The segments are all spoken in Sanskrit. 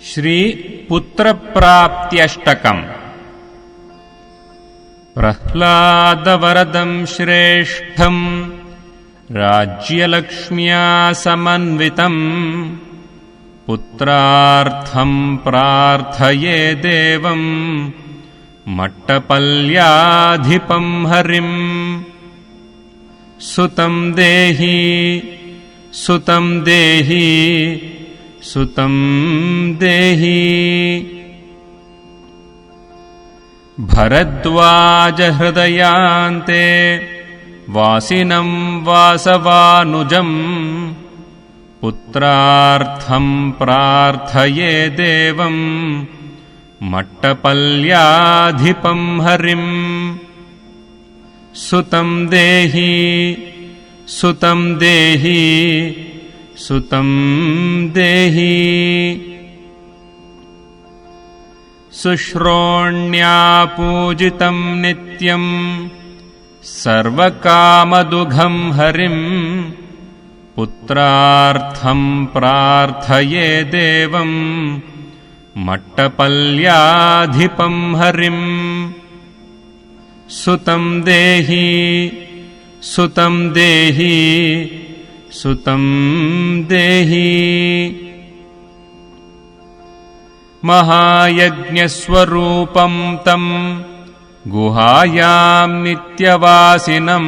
श्री पुत्रप्राप्त्यष्टकम्। प्रह्लादवरदं श्रेष्ठं राज्यलक्ष्म्या समन्वितं पुत्रार्थं प्रार्थये देवं मट्टपल्याधिपं हरिं। सुतं देहि सुतं देहि सुतं देहि। भरद्वाजहृदयान्ते वासिनं वासवानुजं पुत्रार्थं प्रार्थये देवं मट्टपल्याधिपं हरिं। सुतं देहि सुतं देहि सुतं देहि। शुश्रोण्यापूजितं नित्यं सर्वकामदुघं हरिं पुत्रार्थं प्रार्थये देवं मट्टपल्याधिपं हरिं। सुतं देहि सुतं देहि सुतं देहि। महायज्ञस्वरूपं तं गुहायां नित्यवासिनं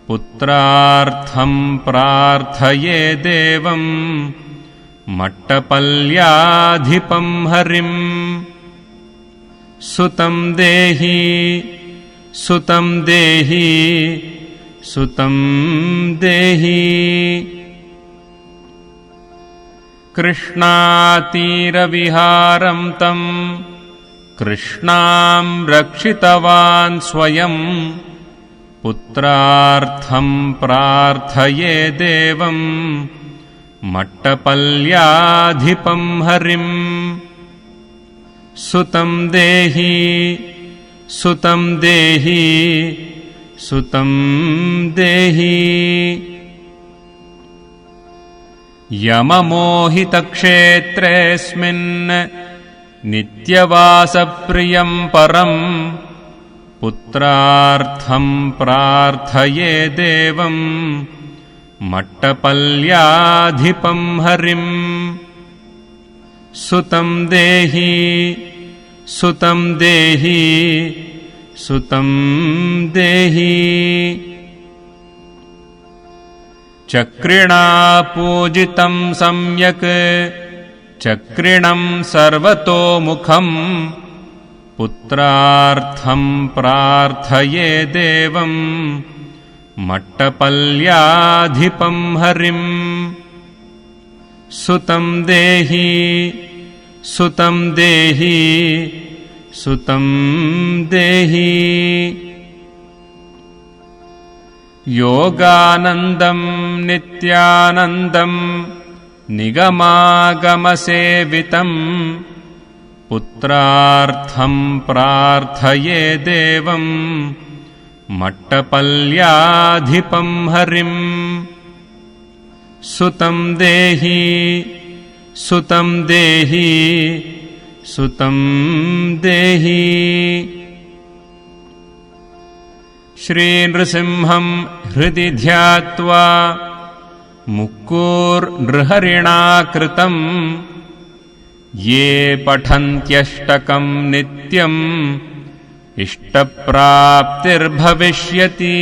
पुत्रार्थं प्रार्थये देवं मट्टपल्याधिपं हरिं। सुतं देहि सुतं देहि सुतं देहि। कृष्णातीरविहारं तं कृष्णां रक्षितवान् स्वयं पुत्रार्थं प्रार्थये देवं मट्टपल्याधिपं हरिं। सुतं देहि सुतं देहि सुतं देहि। यममोहितक्षेत्रेऽस्मिन् नित्यवासप्रियं परं पुत्रार्थं प्रार्थये देवं मट्टपल्याधिपं हरिं। सुतं देहि सुतं देहि सुतं देहि। चक्रिणापूजितं सम्यक् चक्रिणं सर्वतोमुखं पुत्रार्थं प्रार्थये देवं मट्टपल्याधिपं हरिं। सुतं देहि सुतं देहि सुतं देहि। योगानन्दं नित्यानन्दं निगमागमसेवितं पुत्रार्थं प्रार्थये देवं मट्टपल्याधिपं हरिं। सुतं देहि सुतं देहि सुतं देहि। श्रीनृसिंहं हृदि ध्यात्वा मुक्कुर्नृहरिणा कृतं ये पठन्त्यष्टकं नित्यम् इष्टप्राप्तिर्भविष्यति।